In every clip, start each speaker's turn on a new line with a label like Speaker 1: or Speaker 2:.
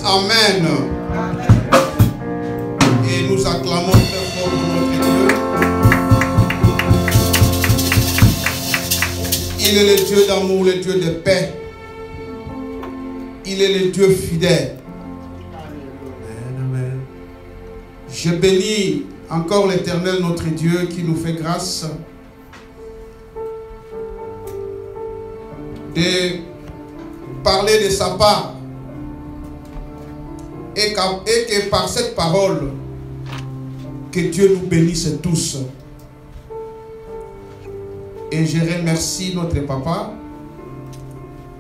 Speaker 1: disent Amen. Et nous acclamons très fort notre Dieu. Il est le Dieu d'amour, le Dieu de paix. Il est le Dieu fidèle. Je bénis encore l'Éternel, notre Dieu, qui nous fait grâce de parler de sa part et que par cette parole, que Dieu nous bénisse tous. Et je remercie notre papa,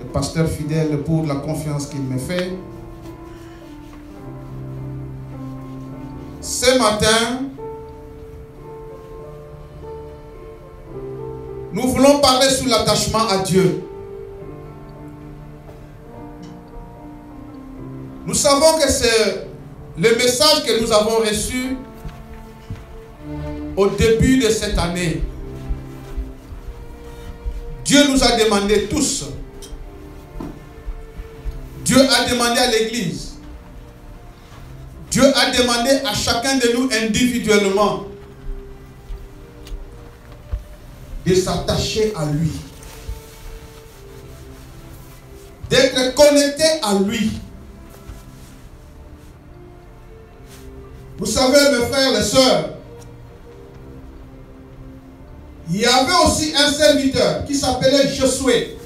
Speaker 1: le pasteur fidèle, pour la confiance qu'il me fait. Ce matin, nous voulons parler sur l'attachement à Dieu. Nous savons que c'est le message que nous avons reçu au début de cette année. Dieu nous a demandé tous. Dieu a demandé à l'Église. Dieu a demandé à chacun de nous individuellement de s'attacher à lui. D'être connecté à lui. Vous savez, mes frères et sœurs, il y avait aussi un serviteur qui s'appelait Josué.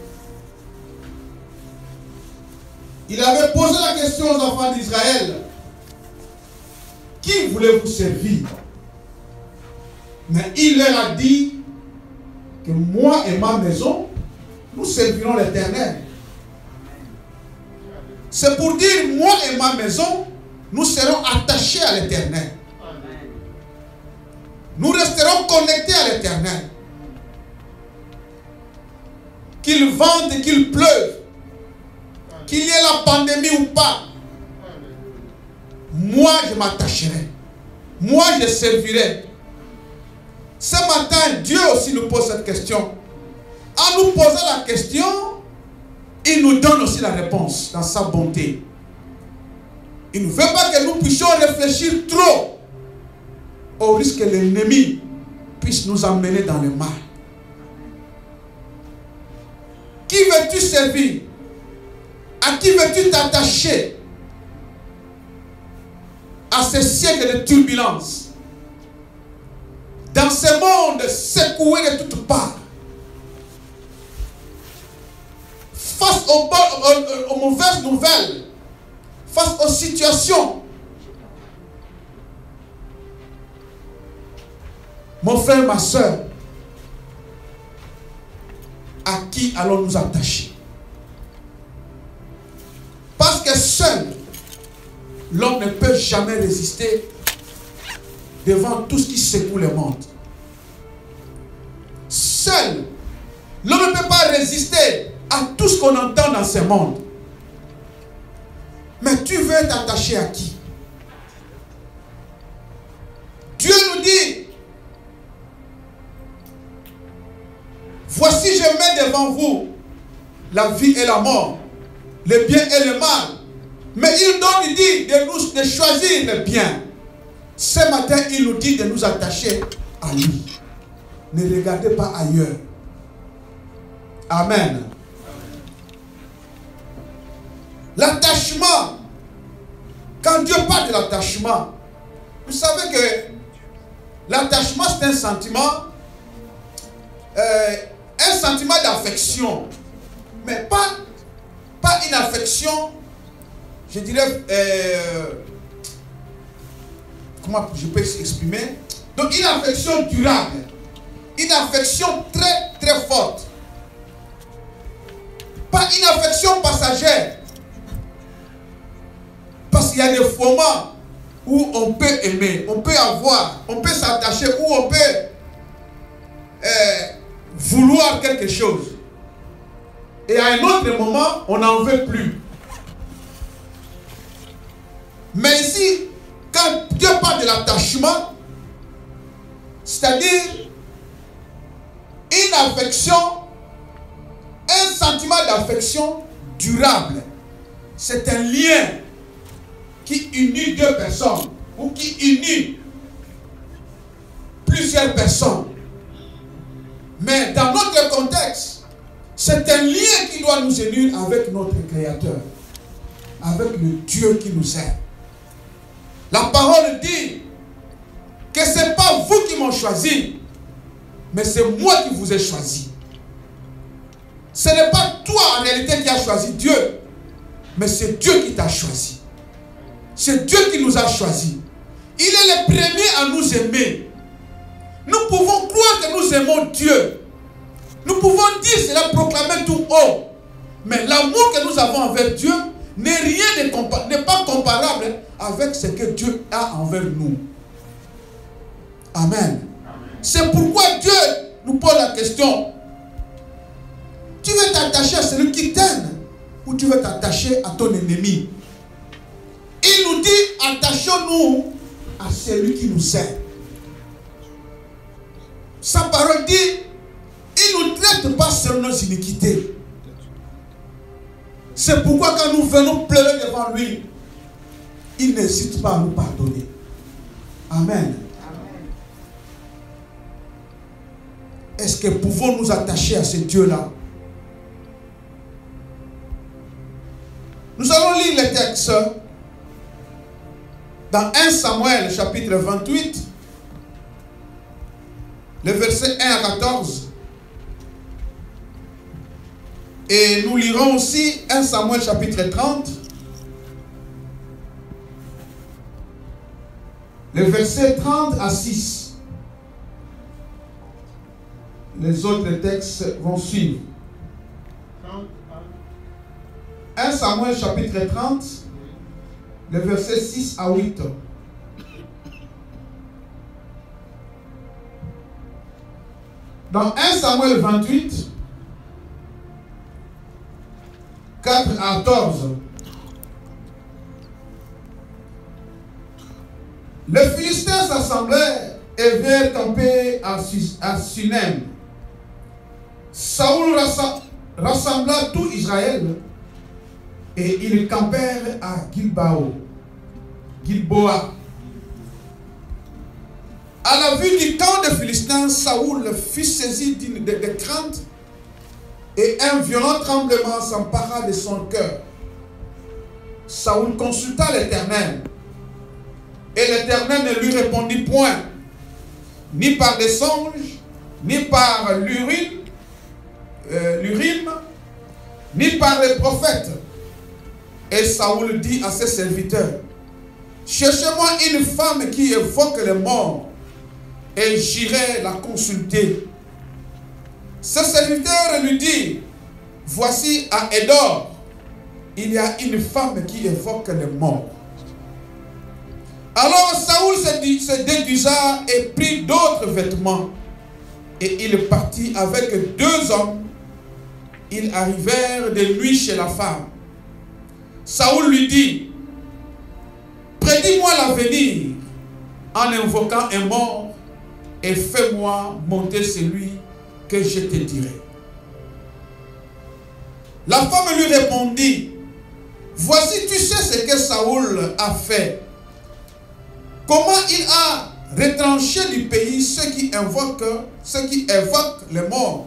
Speaker 1: Il avait posé la question aux enfants d'Israël. Qui voulez-vous servir? Mais il leur a dit que moi et ma maison, nous servirons l'Éternel. C'est pour dire, moi et ma maison, nous serons attachés à l'Éternel. Nous resterons connectés à l'Éternel. Qu'il vente, qu'il pleuve, qu'il y ait la pandémie ou pas, moi je m'attacherai. Moi je servirai. Ce matin, Dieu aussi nous pose cette question. En nous posant la question, il nous donne aussi la réponse dans sa bonté. Il ne veut pas que nous puissions réfléchir trop au risque que l'ennemi puisse nous emmener dans le mal. Qui veux-tu servir? À qui veux-tu t'attacher? À ce siècle de turbulence, dans ce monde secoué de toutes parts, face aux mauvaises nouvelles, face aux situations. Mon frère, ma soeur, à qui allons nous attacher? Parce que seul, l'homme ne peut jamais résister devant tout ce qui secoue le monde. Seul, l'homme ne peut pas résister à tout ce qu'on entend dans ce monde. Mais tu veux t'attacher à qui? Dieu nous dit, voici je mets devant vous la vie et la mort, le bien et le mal. Mais il dit de choisir le bien. Ce matin, il nous dit de nous attacher à lui. Ne regardez pas ailleurs. Amen. L'attachement. Quand Dieu parle de l'attachement, vous savez que l'attachement, c'est un sentiment d'affection. Mais pas une affection, je dirais, comment je peux exprimer? Donc une affection durable, une affection très très forte, pas une affection passagère, parce qu'il y a des moments où on peut aimer, on peut avoir, on peut s'attacher, où on peut vouloir quelque chose, et à un autre moment on n'en veut plus. Mais ici, quand Dieu parle de l'attachement, c'est-à-dire une affection, un sentiment d'affection durable. C'est un lien qui unit deux personnes ou qui unit plusieurs personnes. Mais dans notre contexte, c'est un lien qui doit nous unir avec notre Créateur, avec le Dieu qui nous aime. La parole dit que ce n'est pas vous qui m'avez choisi, mais c'est moi qui vous ai choisi. Ce n'est pas toi en réalité qui as choisi Dieu, mais c'est Dieu qui t'a choisi. C'est Dieu qui nous a choisis. Il est le premier à nous aimer. Nous pouvons croire que nous aimons Dieu. Nous pouvons dire cela, proclamer tout haut. Mais l'amour que nous avons envers Dieu n'est pas comparable avec ce que Dieu a envers nous. Amen. C'est pourquoi Dieu nous pose la question. Tu veux t'attacher à celui qui t'aime ou tu veux t'attacher à ton ennemi? Il nous dit, attachons-nous à celui qui nous aime. Sa parole dit, il ne nous traite pas selon nos iniquités. C'est pourquoi quand nous venons pleurer devant lui, il n'hésite pas à nous pardonner. Amen. Est-ce que pouvons nous attacher à ce Dieu-là? Nous allons lire le texte dans 1 Samuel chapitre 28, le verset 1 à 14. Et nous lirons aussi 1 Samuel chapitre 30, le verset 30 à 6. Les autres textes vont suivre. 1 Samuel chapitre 30, le verset 6 à 8. Dans 1 Samuel 28, 4 à 14, les Philistins s'assemblèrent et vinrent camper à Sunem. Saoul rassembla tout Israël et ils campèrent à Gilboa. À la vue du camp des Philistins, Saoul fut saisi de crainte et un violent tremblement s'empara de son cœur. Saoul consulta l'Éternel et l'Éternel ne lui répondit point, ni par des songes, ni par l'Urim, ni par les prophètes. Et Saoul dit à ses serviteurs, cherchez-moi une femme qui évoque les morts, et j'irai la consulter. Ses serviteurs lui disent, voici à Édor, il y a une femme qui évoque les morts. Alors Saoul se déguisa et prit d'autres vêtements, et il partit avec 2 hommes. Ils arrivèrent de nuit chez la femme. Saoul lui dit, prédis-moi l'avenir en invoquant un mort et fais-moi monter celui que je te dirai. La femme lui répondit, voici, tu sais ce que Saoul a fait. Comment il a retranché du pays ceux qui évoquent les morts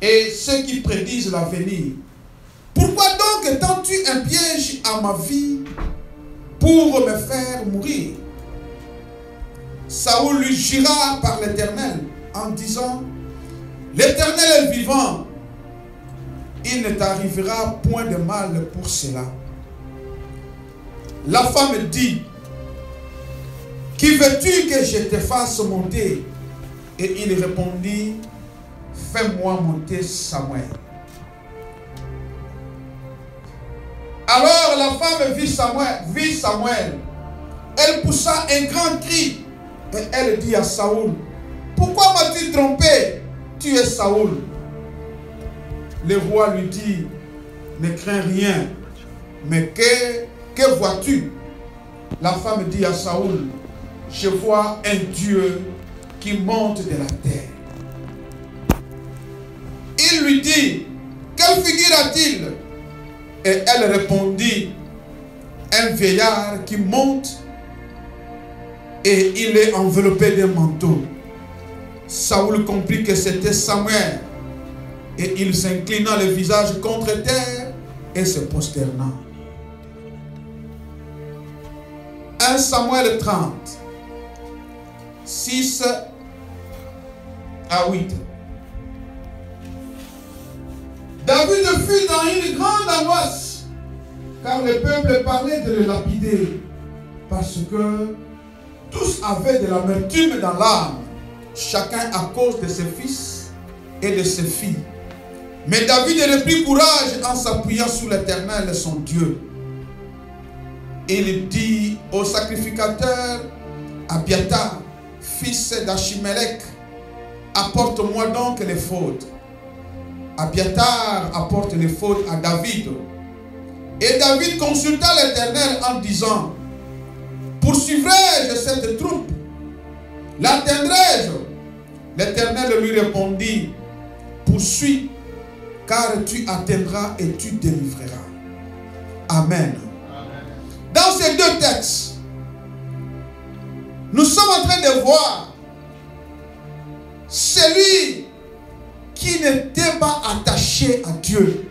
Speaker 1: et ceux qui prédisent l'avenir. Pourquoi donc tends-tu un piège à ma vie pour me faire mourir? Saoul lui jura par l'Éternel en disant, l'Éternel est vivant, il ne t'arrivera point de mal pour cela. La femme dit, qui veux-tu que je te fasse monter? Et il répondit, fais-moi monter Samuel. Alors la femme vit Samuel. Elle poussa un grand cri et elle dit à Saoul, pourquoi m'as-tu trompé? Tu es Saoul. Le roi lui dit, ne crains rien, mais que vois-tu? La femme dit à Saoul, je vois un Dieu qui monte de la terre. Il lui dit, quelle figure a-t-il? Et elle répondit, un vieillard qui monte et il est enveloppé d'un manteau. Saoul comprit que c'était Samuel et il s'inclina le visage contre terre et se prosterna. 1 Samuel 30, 6 à 8. David fut dans une grande angoisse, car le peuple parlait de le lapider, parce que tous avaient de l'amertume dans l'âme, chacun à cause de ses fils et de ses filles. Mais David reprit courage en s'appuyant sur l'Éternel, son Dieu. Il dit au sacrificateur Abiathar, fils d'Achimelech, apporte-moi donc les fautes. Abiathar apporte les fautes à David. Et David consulta l'Éternel en disant, poursuivrai-je cette troupe? L'atteindrai-je? L'Éternel lui répondit, poursuis, car tu atteindras et tu délivreras. Amen. Dans ces deux textes, nous sommes en train de voir celui qui n'était pas attaché à Dieu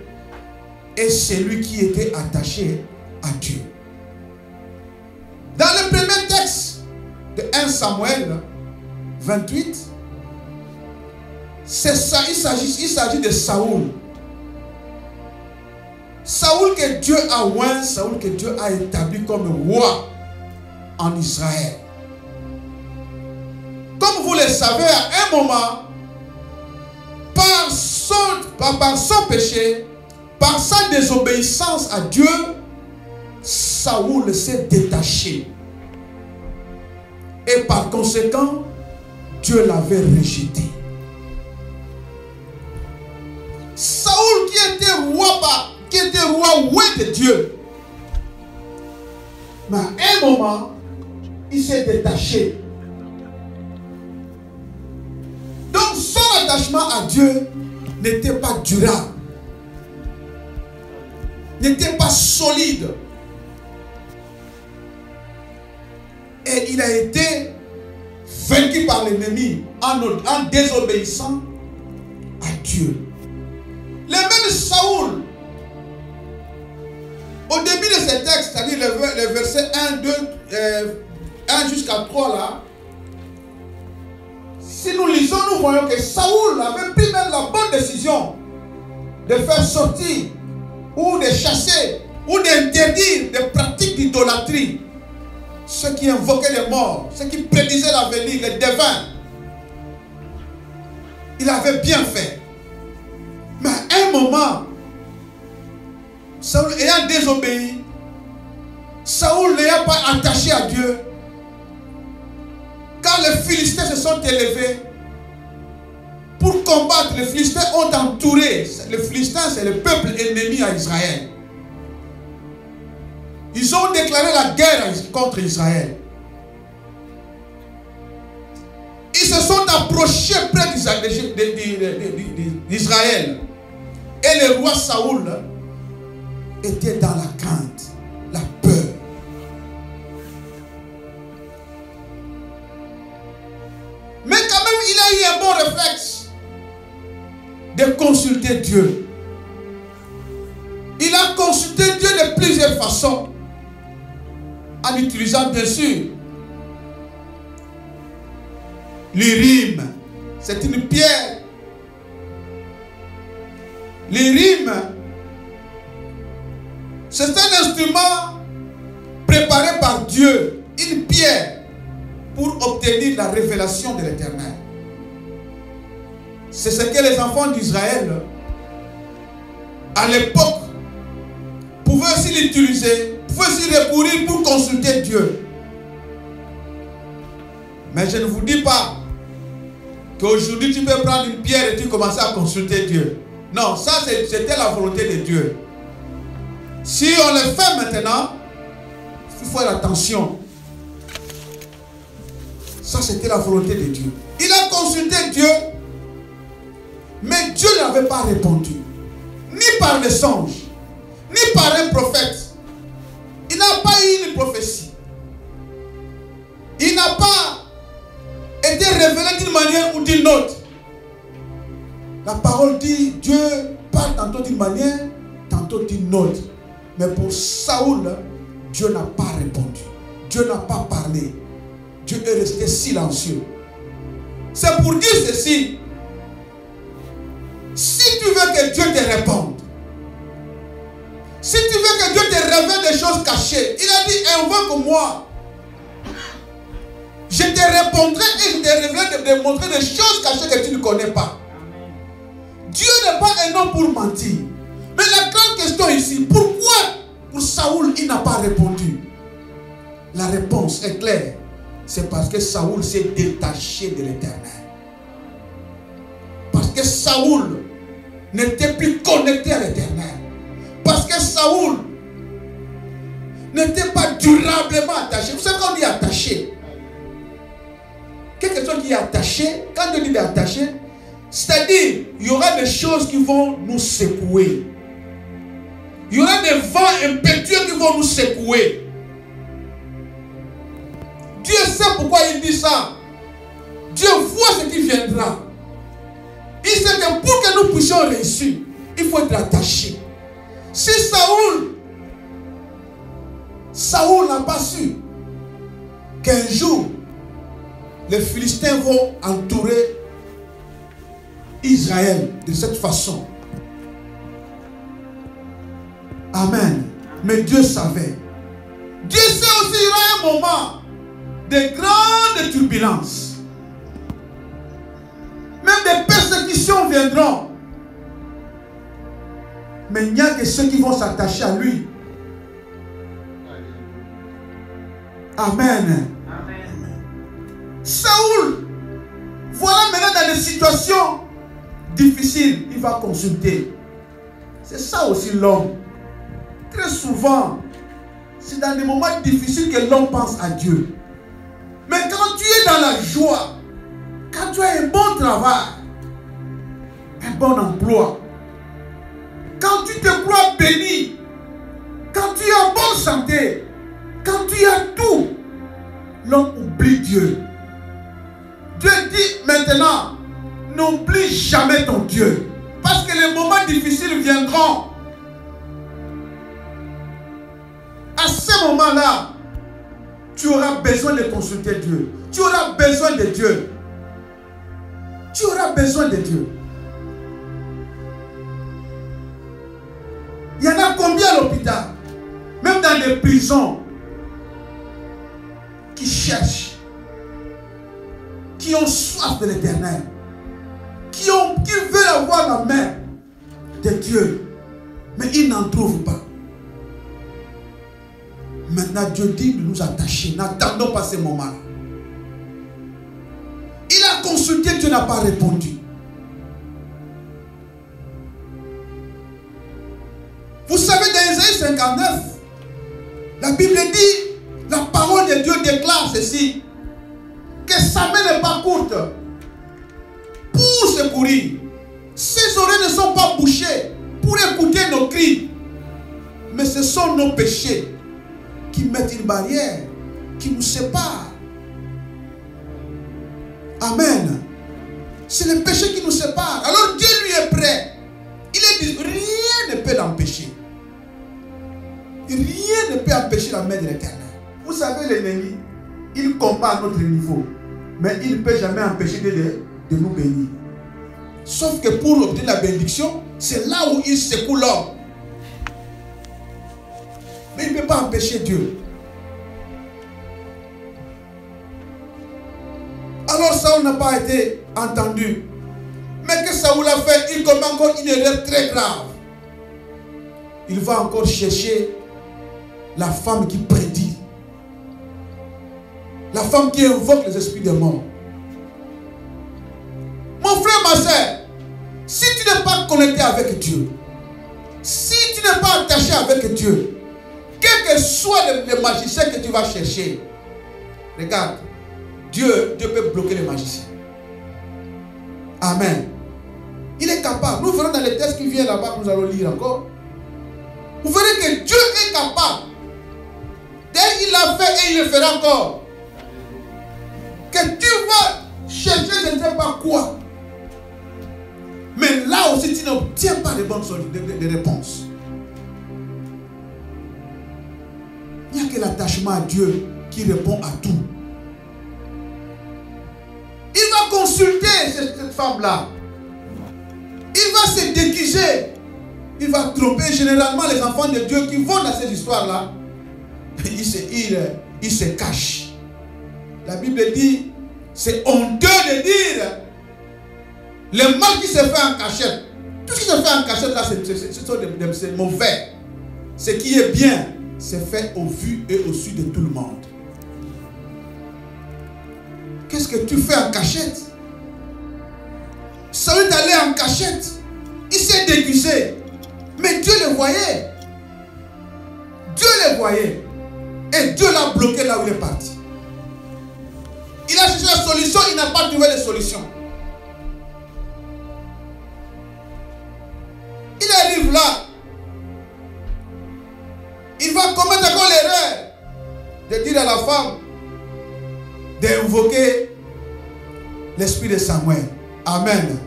Speaker 1: et celui qui était attaché à Dieu. Dans le premier texte de 1 Samuel 28, il s'agit de Saoul. Saoul que Dieu a oint, Saoul que Dieu a établi comme roi en Israël. Comme vous le savez, à un moment, par son péché, par sa désobéissance à Dieu, Saoul s'est détaché. Et par conséquent, Dieu l'avait rejeté. Saoul qui était roi oué de Dieu. Mais à un moment, il s'est détaché. Donc son attachement à Dieu n'était pas durable, n'était pas solide. Et il a été vaincu par l'ennemi en désobéissant à Dieu. Le même Saoul, au début de ce texte, c'est-à-dire le verset 1, 2, 1 jusqu'à 3 là, si nous lisons, nous voyons que Saoul avait pris même la bonne décision de faire sortir ou de chasser ou d'interdire des pratiques d'idolâtrie. Ceux qui invoquaient les morts, ceux qui prédisaient l'avenir, les devins. Il avait bien fait. Mais à un moment, Saoul ayant désobéi, Saoul n'ayant pas attaché à Dieu, quand les Philistins se sont élevés pour combattre, les Philistins ont entouré. Les Philistins, c'est le peuple ennemi à Israël. Ils ont déclaré la guerre contre Israël. Ils se sont approchés près d'Israël. Et le roi Saoul était dans la crainte, la peur. Mais quand même, il a eu un bon réflexe de consulter Dieu. Il a consulté Dieu de plusieurs façons. En utilisant bien sûr l'Urim, c'est une pierre. L'Urim, c'est un instrument préparé par Dieu, une pierre pour obtenir la révélation de l'Éternel. C'est ce que les enfants d'Israël à l'époque pouvaient aussi l'utiliser, pouvaient s'y recourir pour consulter Dieu. Mais je ne vous dis pas qu'aujourd'hui tu peux prendre une pierre et tu commences à consulter Dieu. Non, ça c'était la volonté de Dieu. Si on le fait maintenant, il faut faire attention. Ça c'était la volonté de Dieu. Il a consulté Dieu, mais Dieu n'avait pas répondu. Ni par le songe, ni par un prophète. Il n'a pas eu une prophétie. Il n'a pas été révélé d'une manière ou d'une autre. La parole dit, Dieu parle tantôt d'une manière, tantôt d'une autre. Mais pour Saoul, Dieu n'a pas répondu. Dieu n'a pas parlé. Dieu est resté silencieux. C'est pour dire ceci. Si tu veux que Dieu te réponde, si tu veux que Dieu te révèle des choses cachées, il a dit, invoque-moi. Je te répondrai et je te révélerai de montrer des choses cachées que tu ne connais pas. Dieu n'est pas un homme pour mentir. Mais la grande question ici, pourquoi pour Saoul il n'a pas répondu? La réponse est claire. C'est parce que Saoul s'est détaché de l'Éternel. Parce que Saoul n'était plus connecté à l'Éternel. Parce que Saoul n'était pas durablement attaché. Vous savez quand on dit attaché, quelque chose qui est attaché, quand on dit attaché, c'est-à-dire il y aura des choses qui vont nous secouer. Il y aura des vents impétueux qui vont nous secouer. Dieu sait pourquoi il dit ça. Dieu voit ce qui viendra. Il sait que pour que nous puissions réussir, il faut être attaché. Si Saoul n'a pas su qu'un jour, les Philistins vont entourer Israël de cette façon. Amen. Mais Dieu savait. Dieu sait aussi qu'il y aura un moment de grandes turbulences. Même des persécutions viendront. Mais il n'y a que ceux qui vont s'attacher à lui. Amen. Amen. Saoul, voilà maintenant dans des situations difficiles, il va consulter. C'est ça aussi l'homme. Très souvent, c'est dans des moments difficiles que l'homme pense à Dieu. Mais quand tu es dans la joie, quand tu as un bon travail, un bon emploi, quand tu te crois béni, quand tu es en bonne santé, quand tu as tout, l'homme oublie Dieu. Dieu dit maintenant, n'oublie jamais ton Dieu. Parce que les moments difficiles viendront. À ce moment-là, tu auras besoin de consulter Dieu. Tu auras besoin de Dieu. Tu auras besoin de Dieu. Il y en a combien à l'hôpital, même dans des prisons, qui cherchent, qui ont soif de l'Éternel, qui veulent avoir la main de Dieu, mais ils n'en trouvent pas. Maintenant, Dieu dit de nous attacher. N'attendons pas ces moments-là. Il a consulté, Dieu n'a pas répondu. Vous savez, dans Isaïe 59, la Bible dit, la parole de Dieu déclare ceci, que sa main n'est pas courte pour secourir. Ses oreilles ne sont pas bouchées pour écouter nos cris. Mais ce sont nos péchés qui mettent une barrière, qui nous séparent. Amen. C'est le péché qui nous sépare. Alors Dieu lui est prêt. Il est dit, rien ne peut l'empêcher. Rien ne peut empêcher la main de l'Éternel. Vous savez, l'ennemi, il combat à notre niveau. Mais il ne peut jamais empêcher de nous bénir. Sauf que pour obtenir la bénédiction, c'est là où il secoue l'homme. Mais il ne peut pas empêcher Dieu. Alors Saoul n'a pas été entendu. Mais que Saoul a fait, il commet encore une erreur très grave. Il va encore chercher la femme qui prédit. La femme qui invoque les esprits des morts. Mon frère, ma soeur, si tu n'es pas connecté avec Dieu, si tu n'es pas attaché avec Dieu, quel que soit le magicien que tu vas chercher, regarde, Dieu peut bloquer les magiciens. Amen. Il est capable. Nous verrons dans les textes qui viennent là-bas, nous allons lire encore. Vous verrez que Dieu est capable il l'a fait et il le fera encore. Que tu vas chercher je ne sais pas quoi. Mais là aussi, tu n'obtiens pas de bonnes réponses. Il n'y a que l'attachement à Dieu qui répond à tout. Il va consulter cette femme-là. Il va se déguiser. Il va tromper généralement les enfants de Dieu qui vont dans ces histoires-là. Il se cache. La Bible dit, c'est honteux de dire le mal qui se fait en cachette. Tout ce qui se fait en cachette là, c'est mauvais. Ce qui est bien, c'est fait au vu et au su de tout le monde. Qu'est-ce que tu fais en cachette? Saül est allé en cachette. Il s'est déguisé. Mais Dieu le voyait. Dieu le voyait. Et Dieu l'a bloqué là où il est parti. Il a cherché la solution, il n'a pas trouvé de solution. Il arrive là. Il va commettre encore l'erreur de dire à la femme d'invoquer l'esprit de Samuel. Amen. Amen.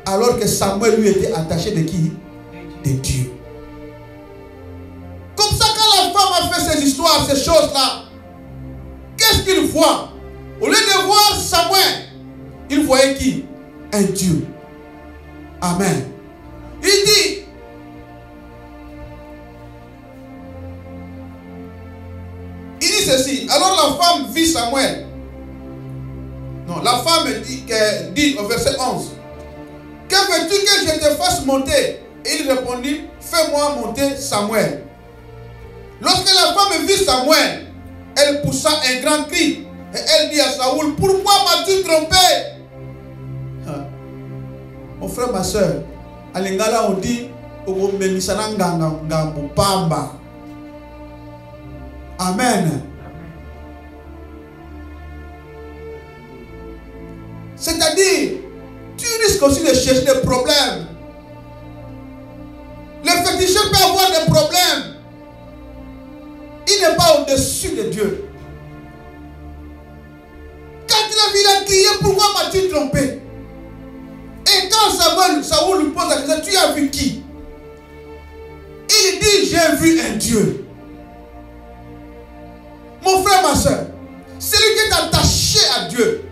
Speaker 1: Alors que Samuel lui était attaché de qui? De Dieu. Comme ça, quand la femme a fait ces histoires, ces choses-là, qu'est-ce qu'il voit? Au lieu de voir Samuel, il voyait qui? Un Dieu. Amen. Il dit, ceci. Alors la femme vit Samuel. Non, la femme dit au verset 11, que veux-tu que je te fasse monter? Et il répondit, fais-moi monter Samuel. Lorsque la femme vit Samuel, elle poussa un grand cri. Et elle dit à Saoul, pourquoi m'as-tu trompé? Mon frère, ma soeur, à l'Ingala on dit, Amen. C'est-à-dire, tu risques aussi de chercher des problèmes. Le féticheur peut avoir des problèmes. Il n'est pas au-dessus de Dieu. Quand il a vu, il a crié, pourquoi m'as-tu trompé? Et quand Saoul lui pose la question, tu as vu qui? Il dit, j'ai vu un Dieu. Mon frère, ma soeur, celui qui est attaché à Dieu,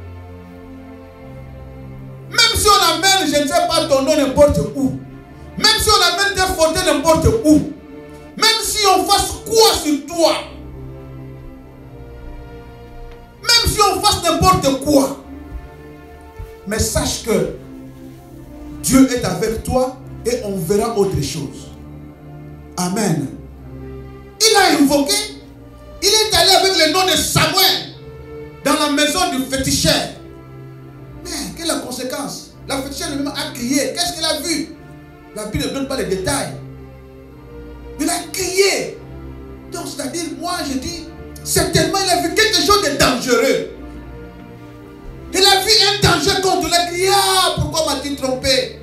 Speaker 1: même si on amène, je ne sais pas, ton nom n'importe où, même si on amène des fauteuils n'importe où, même si on fasse quoi sur toi, même si on fasse n'importe quoi, mais sache que Dieu est avec toi et on verra autre chose. Amen. Il a invoqué, il est allé avec le nom de Samuel dans la maison du féticheur. Mais quelle est la conséquence? La féticheur lui-même a crié. Qu'est-ce qu'elle a vu? La Bible ne donne pas les détails. Il a crié. Donc, c'est-à-dire, moi, je dis, certainement, il a vu quelque chose de dangereux. Il a vu un danger contre lui. Il a crié, ah, pourquoi m'as-tu trompé?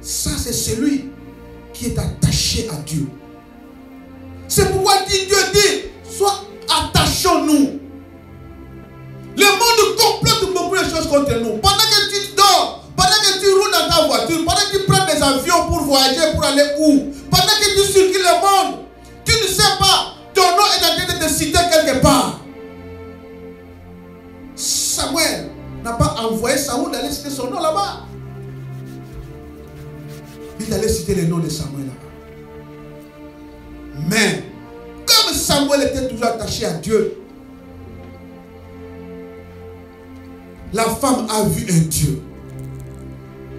Speaker 1: Ça, c'est celui qui est attaché à Dieu. C'est pourquoi Dieu dit, soit attachons-nous. Le monde complote beaucoup de choses contre nous. Pendant que tu dors, pendant que tu roules dans ta voiture, pendant que tu prends des avions pour voyager, pour aller où, pendant que tu circules le monde, tu ne sais pas, ton nom est en train de te citer quelque part. Samuel n'a pas envoyé Saoul d'aller citer son nom là-bas. Il allait citer le nom de Samuel là-bas. Mais, comme Samuel était toujours attaché à Dieu, la femme a vu un Dieu.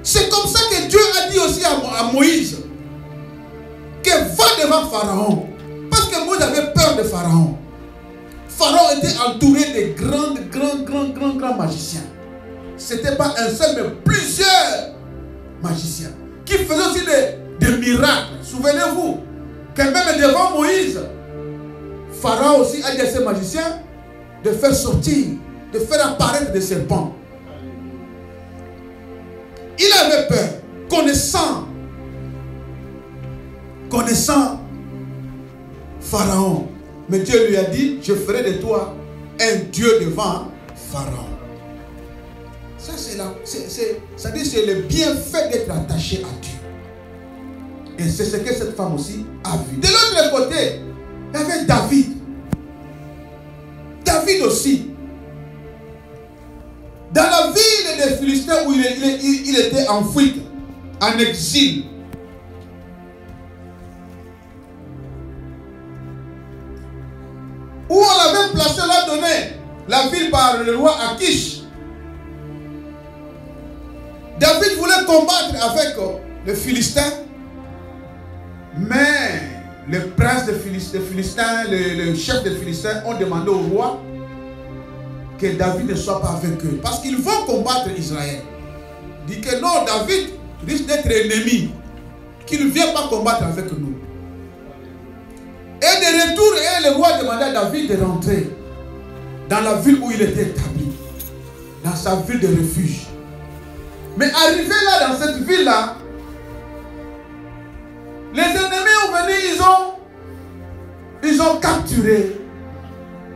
Speaker 1: C'est comme ça que Dieu a dit aussi à Moïse que va devant Pharaon. Parce que Moïse avait peur de Pharaon. Pharaon était entouré de grands magiciens. Ce n'était pas un seul, mais plusieurs magiciens qui faisaient aussi des miracles. Souvenez-vous que même devant Moïse, Pharaon aussi a dit à ses magiciens de faire sortir, de faire apparaître des serpents. Il avait peur, connaissant Dieu lui a dit, je ferai de toi un Dieu devant Pharaon. Ça, c'est le bienfait d'être attaché à Dieu. Et c'est ce que cette femme aussi a vu. De l'autre côté, il y avait David. David aussi. Dans la ville des Philistins où il était en fuite, en exil. Où on avait placé la donnée, la ville par le roi Akish. David voulait combattre avec les Philistins, mais le prince des Philistins, le chef des Philistins ont demandé au roi que David ne soit pas avec eux, parce qu'ils vont combattre Israël. Il dit que non, David risque d'être ennemi, qu'il ne vient pas combattre avec nous. Et de retour, le roi demandait à David de rentrer dans la ville où il était établi, dans sa ville de refuge. Mais arrivé là, dans cette ville-là, les ennemis ont venu, ils ont capturé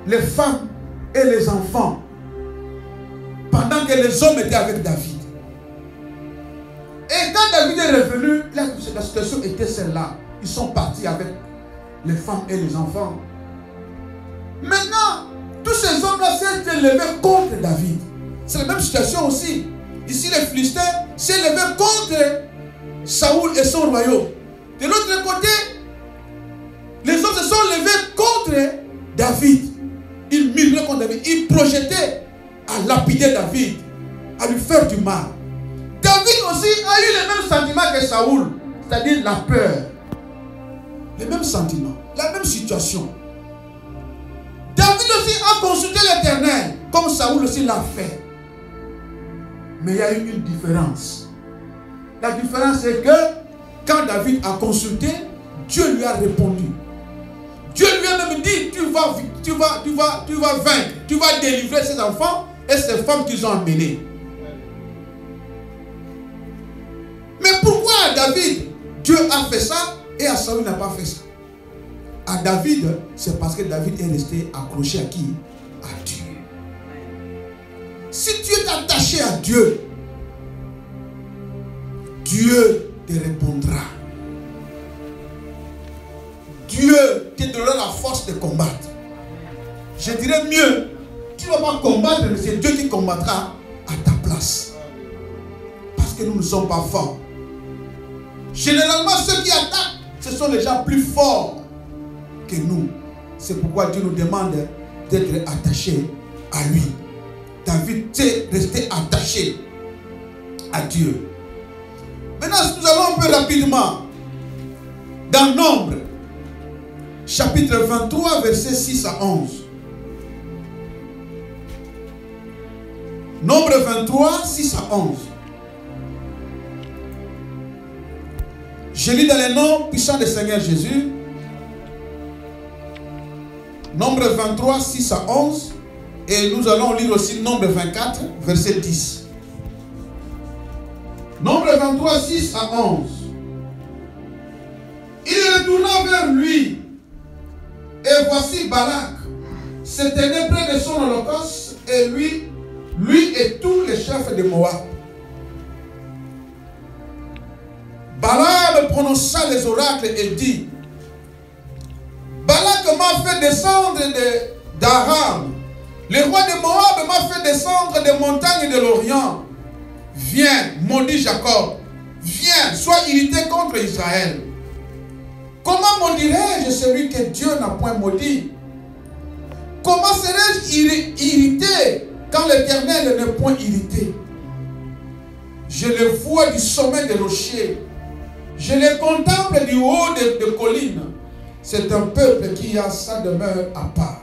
Speaker 1: les femmes et les enfants pendant que les hommes étaient avec David. Et quand David est revenu, la situation était celle-là. Ils sont partis avec les femmes et les enfants. Maintenant, tous ces hommes-là s'étaient levés contre David. C'est la même situation aussi. Ici, les Philistins s'est levé contre Saoul et son royaume. De l'autre côté, les hommes se sont levés contre David. Ils murmuraient contre David. Ils projetaient à lapider David, à lui faire du mal. David aussi a eu les mêmes sentiments que Saoul, c'est-à-dire la peur. Les mêmes sentiments, la même situation. David aussi a consulté l'Éternel, comme Saoul aussi l'a fait. Mais il y a eu une différence. La différence c'est que quand David a consulté, Dieu lui a répondu. Dieu lui a même dit, tu vas vaincre, tu vas délivrer ces enfants et ces femmes qu'ils ont emmenés. Mais pourquoi à David, Dieu a fait ça et à Saül n'a pas fait ça? À David, c'est parce que David est resté accroché à qui? À Dieu. Si tu es attaché à Dieu, Dieu te répondra. Dieu te donnera la force de combattre. Je dirais mieux, tu ne vas pas combattre, mais c'est Dieu qui combattra à ta place. Parce que nous ne sommes pas forts. Généralement, ceux qui attaquent, ce sont les gens plus forts que nous. C'est pourquoi Dieu nous demande d'être attachés à lui. David s'est resté attaché à Dieu. Maintenant, nous allons un peu rapidement dans Nombre, chapitre 23, versets 6 à 11. Nombre 23, 6 à 11. Je lis dans le nom puissant du Seigneur Jésus. Nombre 23, 6 à 11. Et nous allons lire aussi Nombre 24, verset 10. Nombre 23, 6 à 11. Il retourna vers lui. Et voici Balak se tenait près de son holocauste. Et lui et tous les chefs de Moab. Balaam prononça les oracles et dit: Balak m'a fait descendre d'Aram. Le roi de Moab m'a fait descendre des montagnes de l'Orient. Viens, maudit Jacob. Viens, sois irrité contre Israël. Comment maudirais-je celui que Dieu n'a point maudit? Comment serais-je irrité quand l'Éternel n'est point irrité? Je le vois du sommet des rochers. Je le contemple du haut des collines. C'est un peuple qui a sa demeure à part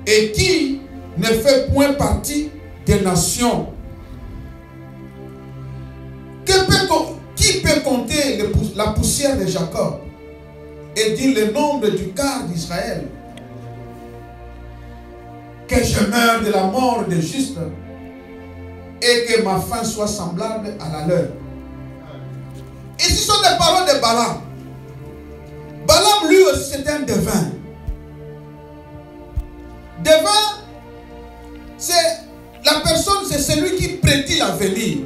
Speaker 1: et qui ne fait point partie des nations. Qui peut compter la poussière de Jacob et dire le nombre du quart d'Israël? Que je meure de la mort des justes et que ma fin soit semblable à la leur. Et ce sont des paroles de Balaam. Balaam, lui aussi, c'était un devin. l'avenir.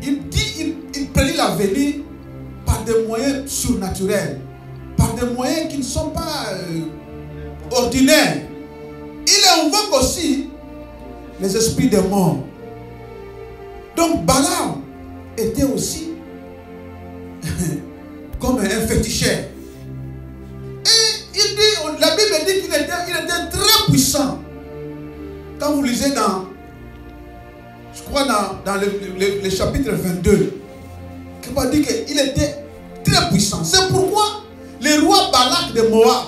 Speaker 1: Il prédit l'avenir par des moyens surnaturels, par des moyens qui ne sont pas ordinaires. Il invoque aussi les esprits des morts. Donc Balaam était aussi comme un féticheur. Et la Bible dit qu'il était très puissant. Quand vous lisez je crois dans le chapitre 22, il va dire qu'il était très puissant. C'est pourquoi le roi Balak de Moab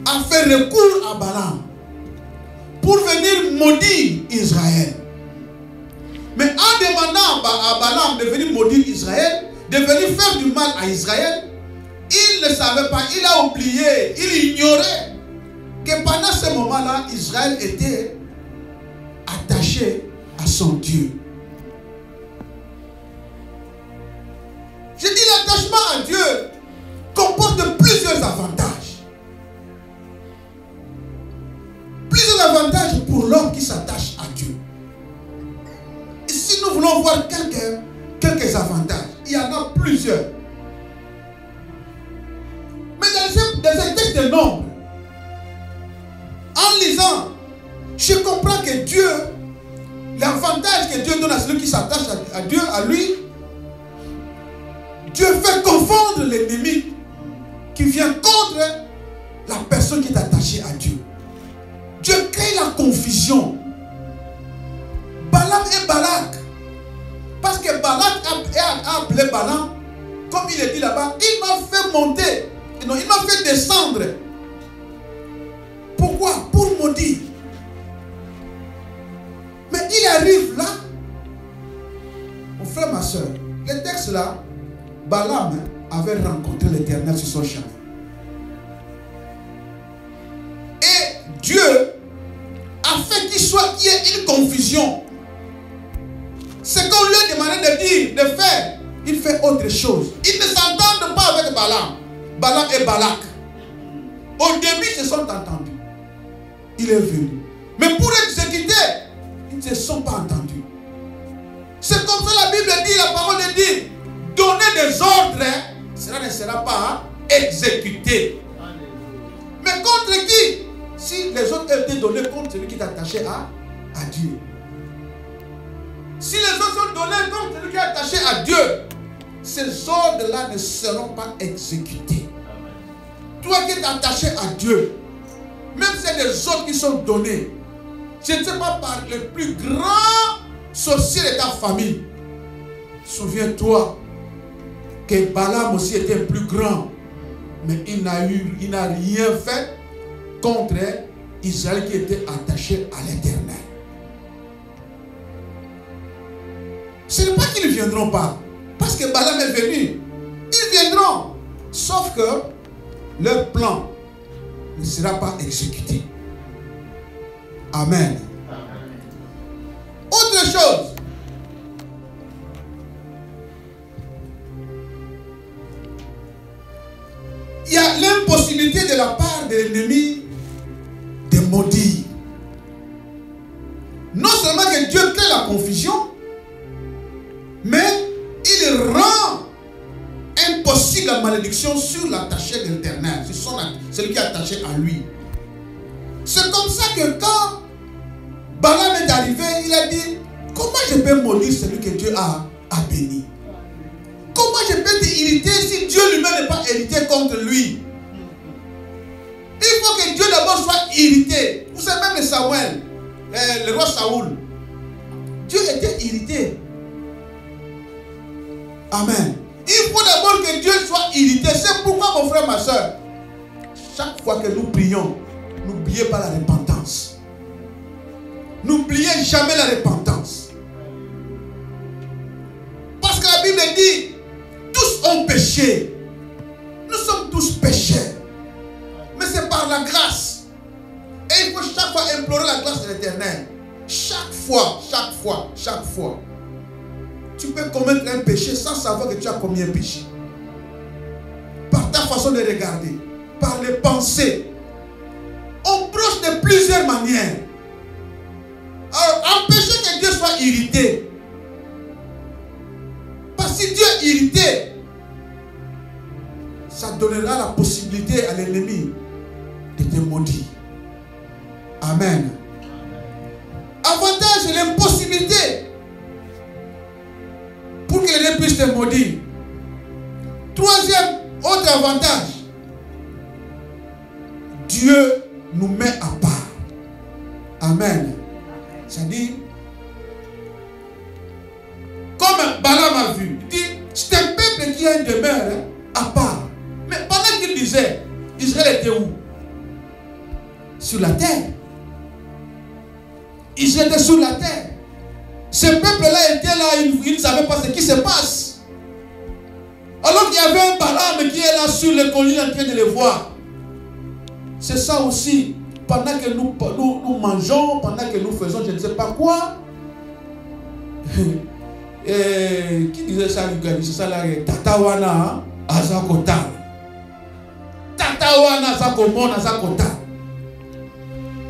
Speaker 1: a fait recours à Balaam pour venir maudire Israël. Mais en demandant à Balaam de venir maudire Israël, de venir faire du mal à Israël, il ne savait pas, il a oublié, il ignorait que pendant ce moment-là, Israël était attaché à son Dieu. Je dis, l'attachement à Dieu comporte plusieurs avantages. Plusieurs avantages pour l'homme qui s'attache à Dieu. Et si nous voulons voir quelques avantages, il y en a plusieurs. Mais dans un texte de Nombres, en lisant, je comprends que Dieu, l'avantage que Dieu donne à celui qui s'attache à Dieu, à lui, Dieu fait confondre l'ennemi qui vient contre la personne qui est attachée à Dieu. Dieu crée la confusion. Balaam et Balak. Parce que Balak a appelé Balaam, comme il est dit là-bas, il m'a fait monter. Non, il m'a fait descendre. Pourquoi? Pour maudire. Mais il arrive là. Mon frère, ma soeur, le texte là, Balaam avait rencontré l'Éternel sur son chemin. Et Dieu a fait qu'il y ait une confusion. C'est qu'on lui a demandé de dire, de faire. Il fait autre chose. Ils ne s'entendent pas avec Balaam. Balaam et Balak. Au début, ils se sont entendus. Il est venu. Mais pour exécuter, ils ne se sont pas entendus. C'est comme ça la Bible dit, la parole dit, donner des ordres, cela ne sera pas exécuté. Mais contre qui? Si les autres étaient donnés contre celui qui est attaché à Dieu. Si les autres sont donnés contre celui qui est attaché à Dieu, ces ordres-là ne seront pas exécutés. Toi qui es attaché à Dieu, même si c'est les autres qui sont donnés, je ne sais pas par le plus grand sorcier de ta famille. Souviens-toi que Balaam aussi était plus grand, mais il n'a rien fait contre Israël qui était attaché à l'Éternel. Ce n'est pas qu'ils ne viendront pas, parce que Balaam est venu. Ils viendront, sauf que leur plan ne sera pas exécuté. Amen. Autre chose. Il y a l'impossibilité de la part de l'ennemi de maudire. Non seulement que Dieu crée la confusion, mais il rend impossible la malédiction sur l'attaché de l'Éternel, sur celui qui est attaché à lui. C'est comme ça que quand Balaam est arrivé, il a dit, comment je peux maudire celui que Dieu a béni? Comment je peux t'irriter si Dieu lui-même n'est pas irrité contre lui? Il faut que Dieu d'abord soit irrité. Vous savez même Samuel, le roi Saoul, Dieu était irrité. Amen. Il faut d'abord que Dieu soit irrité. C'est pourquoi, mon frère, ma soeur, chaque fois que nous prions, n'oubliez pas la repentance. N'oubliez jamais la repentance. Parce que la Bible dit, tous ont péché. Nous sommes tous pécheurs. Mais c'est par la grâce. Et il faut chaque fois implorer la grâce de l'Éternel. Chaque fois. Tu peux commettre un péché sans savoir que tu as commis un péché. Par ta façon de regarder, par les pensées. On broche de plusieurs manières. Alors, empêcher que Dieu soit irrité, irrité, ça donnera la possibilité à l'ennemi de te maudire. Amen. Avantage, l'impossibilité pour que l'ennemi puisse te maudire. Troisième, autre avantage, Dieu nous met à part. Amen. C'est-à-dire, comme Balaam a vu, il dit, c'est un peuple qui a une demeure à part. Mais pendant qu'il disait, Israël était où? Sur la terre. Israël était sur la terre. Ce peuple-là était là, il ne savait pas ce qui se passe. Alors qu'il y avait un Balaam qui est là sur les collines en train de les voir. C'est ça aussi. Pendant que nous mangeons, pendant que nous faisons je ne sais pas quoi. Qui disait ça, c'est ça là, Tatawana Azakota. Tatawana Azakomon Azakota.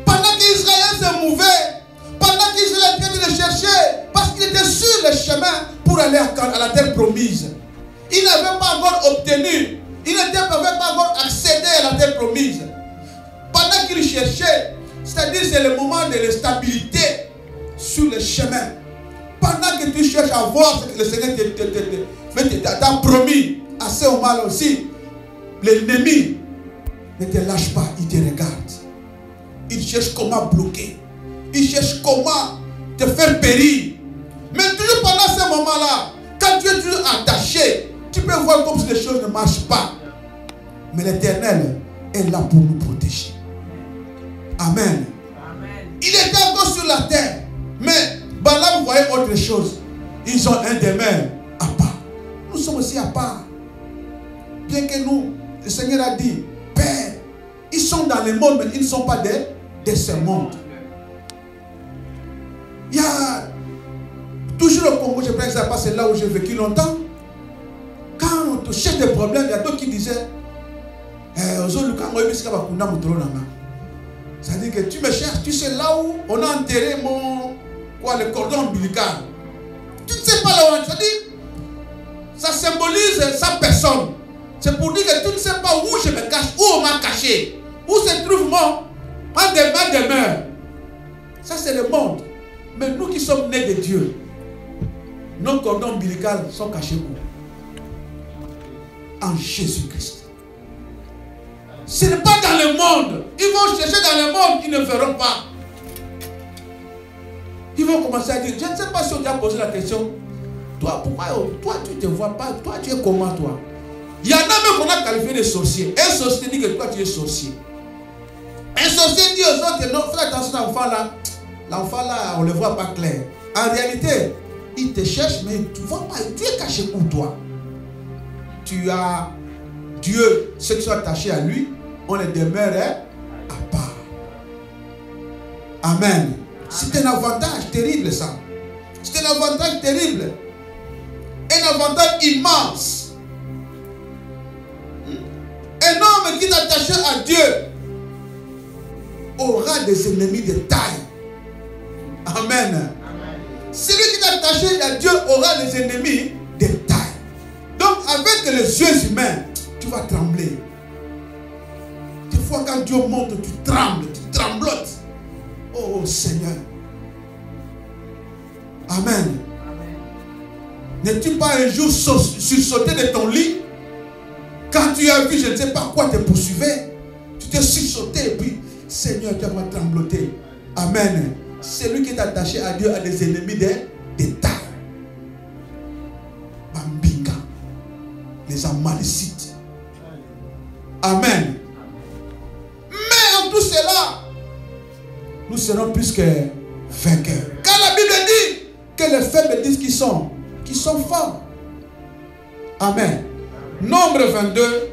Speaker 1: Pendant qu'Israël se mouvait, pendant qu'Israël était en train de le chercher, parce qu'il était sur le chemin pour aller à la terre promise. Il n'avait pas encore obtenu, il n'avait pas encore accédé à la terre promise. Pendant qu'il cherchait, c'est-à-dire c'est le moment de l'instabilité sur le chemin. Pendant que tu cherches à voir ce que le Seigneur t'a promis, à ce moment-là aussi, l'ennemi ne te lâche pas, il te regarde. Il cherche comment bloquer. Il cherche comment te faire périr. Mais toujours pendant ce moment-là, quand tu es toujours attaché, tu peux voir comme si les choses ne marchent pas. Mais l'Éternel est là pour nous protéger. Amen. Amen. Il était encore sur la terre. Mais Balaam voyait autre chose. Ils ont un demeure à part. Nous sommes aussi à part. Bien que nous, le Seigneur a dit, Père, ils sont dans le monde, mais ils ne sont pas de ce monde. Il y a toujours au Congo, je prends ça parce que c'est là où j'ai vécu longtemps. Quand on te cherche des problèmes, il y a d'autres qui disaient, c'est-à-dire que tu me cherches, tu sais là où on a enterré le cordon ombilical. Tu ne sais pas là où on est. C'est-à-dire, ça symbolise sa personne. C'est pour dire que tu ne sais pas où je me cache, où on m'a caché, où se trouve ma demeure. Ça c'est le monde. Mais nous qui sommes nés de Dieu, nos cordons ombilicaux sont cachés où? En Jésus-Christ. Ce n'est pas dans le monde. Ils vont chercher dans le monde, ils ne verront pas. Ils vont commencer à dire, je ne sais pas si on t'a posé la question, toi, pourquoi toi tu ne te vois pas, toi tu es comment toi? Il y en a même qu'on a qualifié de sorcier. Un sorcier dit que toi tu es sorcier. Un sorcier dit aux autres, non, fais attention à l'enfant là. L'enfant là, on ne le voit pas clair. En réalité, il te cherche, mais tu ne vois pas, tu es caché où toi? Tu as Dieu, ceux qui sont attachés à lui, on les demeure à part. Amen. C'est un avantage terrible ça. C'est un avantage terrible. Un avantage immense. Un homme qui est attaché à Dieu aura des ennemis de taille. Amen. Amen. Celui qui est attaché à Dieu aura des ennemis de taille. Donc avec les yeux humains, tu vas trembler. Des fois quand Dieu monte, tu trembles, tu tremblotes. Oh Seigneur. Amen. N'es-tu pas un jour sursauté de ton lit? Quand tu as vu, je ne sais pas quoi te poursuivait, tu t'es sursauté et puis, Seigneur, tu vas trembloter. Amen. Celui qui est attaché à Dieu a des ennemis de taille. Bambinga. Les amalicites. Amen. Mais en tout cela, nous serons plus que vainqueurs. Car la Bible dit que les faibles disent qu'ils sont forts. Amen. Nombre 22,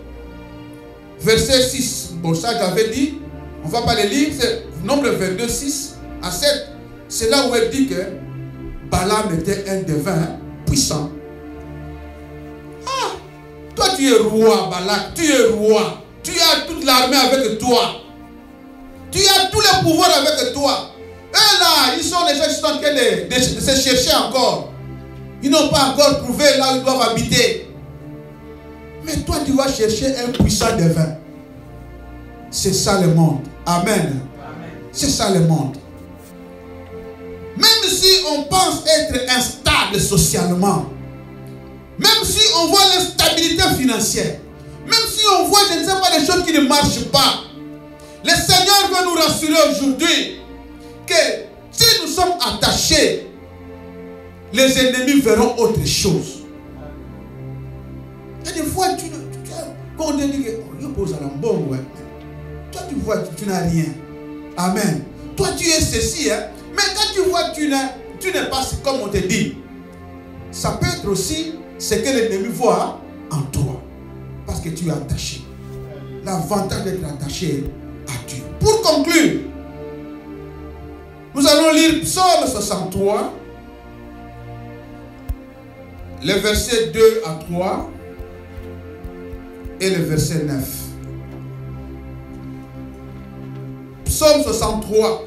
Speaker 1: verset 6. Bon, ça j'avais dit, on ne va pas le lire, c'est Nombre 22, 6 à 7. C'est là où elle dit que Balaam était un devin puissant. Ah, toi tu es roi, Balak, tu es roi. Tu as toute l'armée avec toi. Tu as tous les pouvoirs avec toi. Et là, ils sont déjà en train de se chercher encore. Ils n'ont pas encore trouvé là où ils doivent habiter. Mais toi, tu vas chercher un puissant divin. C'est ça le monde. Amen. C'est ça le monde. Même si on pense être instable socialement, même si on voit l'instabilité financière, même si on voit, je ne sais pas, des choses qui ne marchent pas, le Seigneur veut nous rassurer aujourd'hui que si nous sommes attachés, les ennemis verront autre chose. Il y a des fois, quand on dit que je pose à l'embon, ouais. Toi tu vois, tu n'as rien. Amen. Toi tu es ceci, hein. Mais quand tu vois que tu n'es pas comme on te dit, ça peut être aussi ce que l'ennemi voit en toi. Parce que tu es attaché. L'avantage d'être attaché à Dieu. Pour conclure, nous allons lire Psaume 63, les versets 2 à 3 et le verset 9. Psaume 63,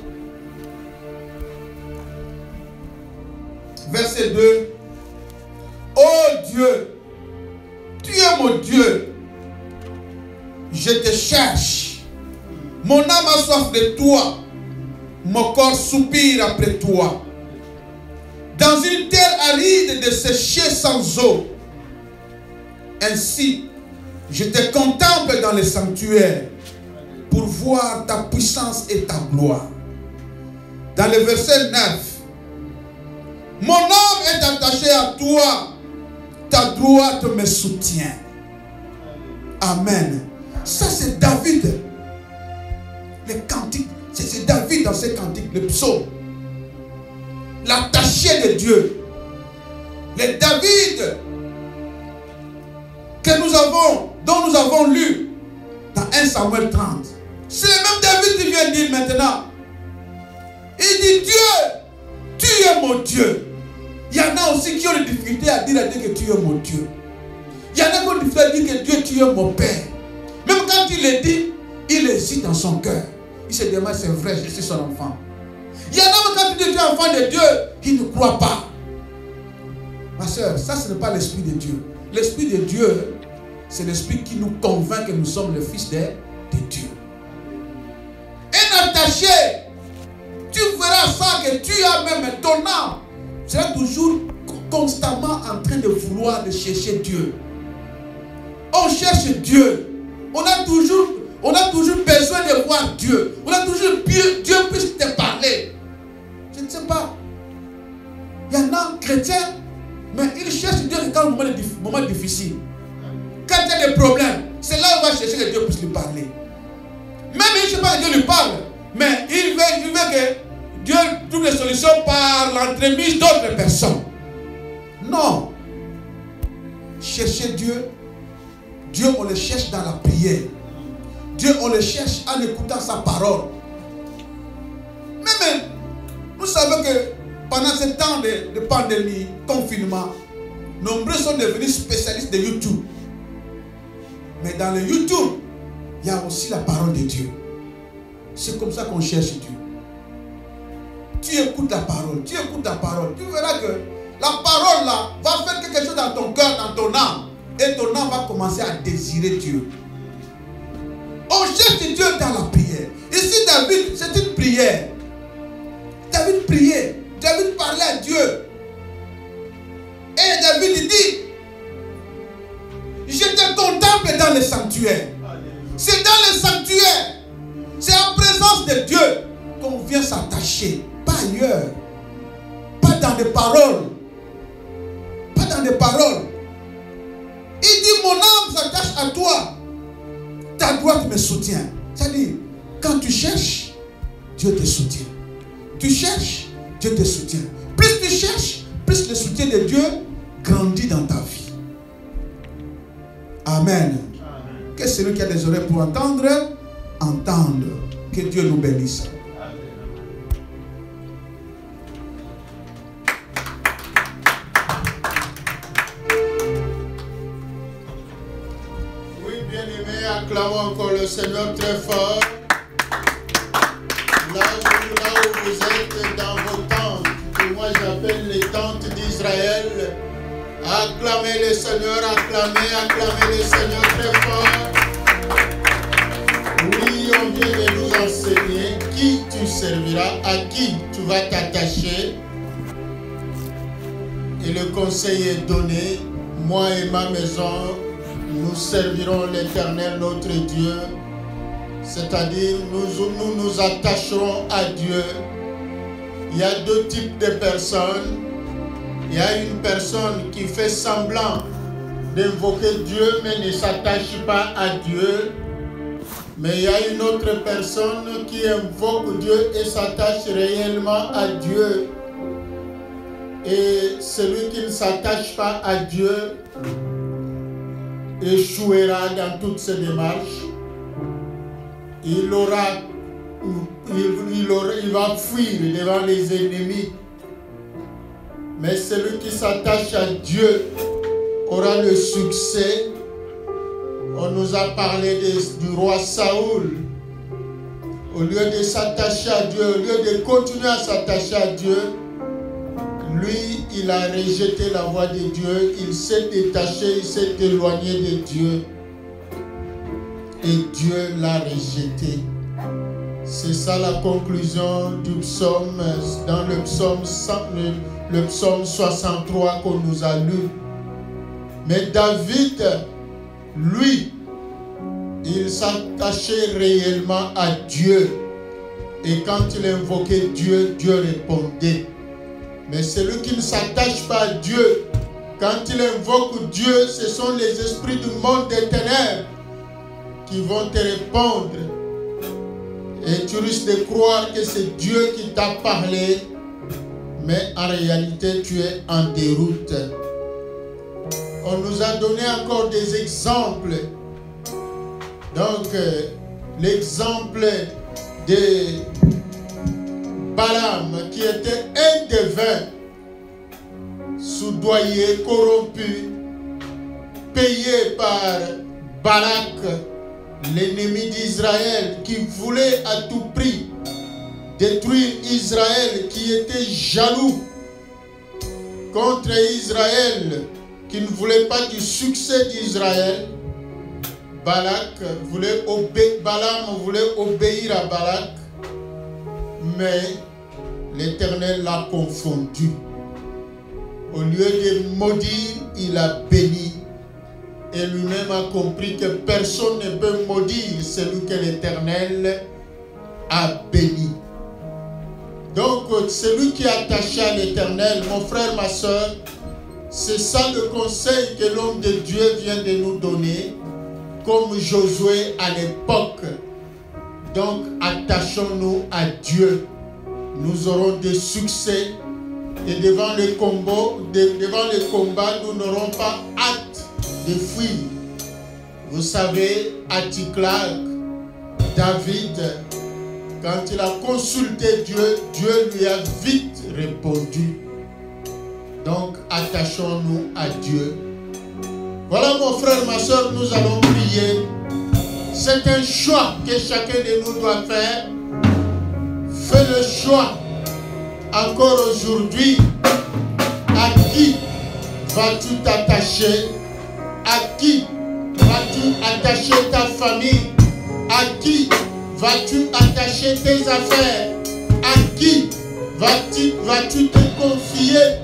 Speaker 1: verset 2. Oh Dieu, tu es mon Dieu, je te cherche. Mon âme a soif de toi, mon corps soupire après toi. Dans une terre aride desséchée sans eau. Ainsi, je te contemple dans les sanctuaires pour voir ta puissance et ta gloire. Dans le verset 9, mon âme est attachée à toi, ta droite me soutient. Amen. Ça c'est David. Les cantiques, c'est David dans ses cantiques, le psaume. L'attaché de Dieu. Le David que nous avons, dont nous avons lu dans 1 Samuel 30. C'est le même David qui vient dire maintenant. Il dit Dieu, tu es mon Dieu. Il y en a aussi qui ont des difficultés à dire à Dieu que tu es mon Dieu. Il y en a qui ont des difficultés à dire que Dieu, tu es mon Père. Même quand il le dit, il hésite dans son cœur. Il se demande, c'est vrai, je suis son enfant. Il y en a même quand tu dis que tu es enfant de Dieu, qui ne croient pas. Ma soeur, ça ce n'est pas l'esprit de Dieu. L'esprit de Dieu, c'est l'esprit qui nous convainc que nous sommes le fils de Dieu. Un attaché, tu verras ça que tu as même ton âme. Sera toujours constamment en train de vouloir de chercher Dieu. On cherche Dieu. On a toujours besoin de voir Dieu. On a toujours Dieu puisse te parler. Je ne sais pas. Il y en a chrétiens, mais ils cherchent Dieu quand le moment difficile. Quand il y a des problèmes, c'est là où on va chercher que Dieu puisse lui parler. Même il ne sait pas que Dieu lui parle, mais il veut que Dieu trouve les solutions par l'entremise d'autres personnes. Non. Chercher Dieu, Dieu on le cherche dans la prière. Dieu on le cherche en écoutant sa parole. Même, vous savez que pendant ce temps de pandémie, confinement, nombreux sont devenus spécialistes de YouTube. Mais dans le YouTube, il y a aussi la parole de Dieu. C'est comme ça qu'on cherche Dieu. Tu écoutes la parole, tu écoutes la parole. Tu verras que la parole là va faire quelque chose dans ton cœur, dans ton âme. Et ton âme va commencer à désirer Dieu. On cherche Dieu dans la prière. Ici David, c'est une prière. David priait. David parlait à Dieu. Et David dit, je te contemple dans le sanctuaire. C'est dans le sanctuaire. C'est en présence de Dieu qu'on vient s'attacher. Pas ailleurs. Pas dans des paroles. Pas dans des paroles. Il dit, mon âme s'attache à toi. Ta droite me soutient. C'est-à-dire, quand tu cherches, Dieu te soutient. Tu cherches, Dieu te soutient. Plus tu cherches, plus le soutien de Dieu grandit dans ta vie. Amen. Que celui qui a des oreilles pour entendre, entende. Que Dieu nous bénisse.
Speaker 2: Oui, bien-aimés, acclamons encore le Seigneur très fort. Là où vous êtes dans vos tentes, que moi j'appelle les tentes d'Israël. Acclamez le Seigneur, acclamez le Seigneur très fort. Oui, on vient de nous enseigner qui tu serviras, à qui tu vas t'attacher. Et le conseil est donné, moi et ma maison, nous servirons l'Éternel notre Dieu. C'est-à-dire, nous nous attacherons à Dieu. Il y a deux types de personnes. Il y a une personne qui fait semblant d'invoquer Dieu, mais ne s'attache pas à Dieu. Mais il y a une autre personne qui invoque Dieu et s'attache réellement à Dieu. Et celui qui ne s'attache pas à Dieu échouera dans toutes ses démarches. Il va fuir devant les ennemis. Mais celui qui s'attache à Dieu aura le succès. On nous a parlé du roi Saoul. Au lieu de s'attacher à Dieu, au lieu de continuer à s'attacher à Dieu, lui, il a rejeté la voie de Dieu. Il s'est détaché, il s'est éloigné de Dieu. Et Dieu l'a rejeté. C'est ça la conclusion du psaume, dans le psaume 63 qu'on nous a lu. Mais David, lui, il s'attachait réellement à Dieu. Et quand il invoquait Dieu, Dieu répondait. Mais celui qui ne s'attache pas à Dieu, quand il invoque Dieu, ce sont les esprits du monde des ténèbres qui vont te répondre. Et tu risques de croire que c'est Dieu qui t'a parlé, mais en réalité, tu es en déroute. On nous a donné encore des exemples. Donc, l'exemple de Balaam, qui était un devin, soudoyé, corrompu, payé par Balak, l'ennemi d'Israël, qui voulait à tout prix détruire Israël, qui était jaloux contre Israël, qui ne voulait pas du succès d'Israël. Balaam voulait obéir à Balak, mais l'Éternel l'a confondu. Au lieu de maudire, il a béni. Et lui-même a compris que personne ne peut maudire celui que l'Éternel a béni. Donc, celui qui est attaché à l'Éternel, mon frère, ma soeur, c'est ça le conseil que l'homme de Dieu vient de nous donner, comme Josué à l'époque. Donc, attachons-nous à Dieu. Nous aurons des succès. Et devant le combat, nous n'aurons pas hâte de fuir. Vous savez, à Tsiklag, David, quand il a consulté Dieu, Dieu lui a vite répondu. Donc, attachons-nous à Dieu. Voilà, mon frère, ma soeur, nous allons prier. C'est un choix que chacun de nous doit faire. Fais le choix, encore aujourd'hui, à qui vas-tu t'attacher? À qui vas-tu attacher ta famille? À qui vas-tu attacher tes affaires? À qui vas-tu te confier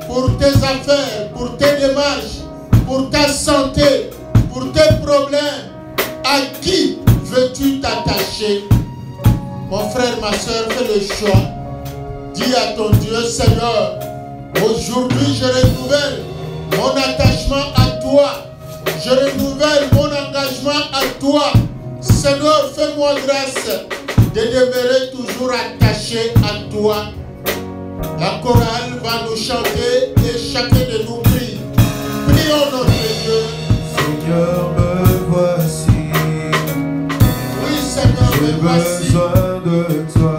Speaker 2: pour tes affaires, pour tes démarches, pour ta santé, pour tes problèmes? À qui veux-tu t'attacher? Mon frère, ma soeur, fais le choix. Dis à ton Dieu: Seigneur, aujourd'hui je renouvelle mon attachement à toi. Je renouvelle mon engagement à toi. Seigneur, fais-moi grâce de demeurer toujours attaché à toi. La chorale va nous chanter et chacun de nous prie. Prions notre Dieu.
Speaker 3: Seigneur, me voici.
Speaker 2: Oui, Seigneur, me voici.
Speaker 3: J'ai besoin de toi.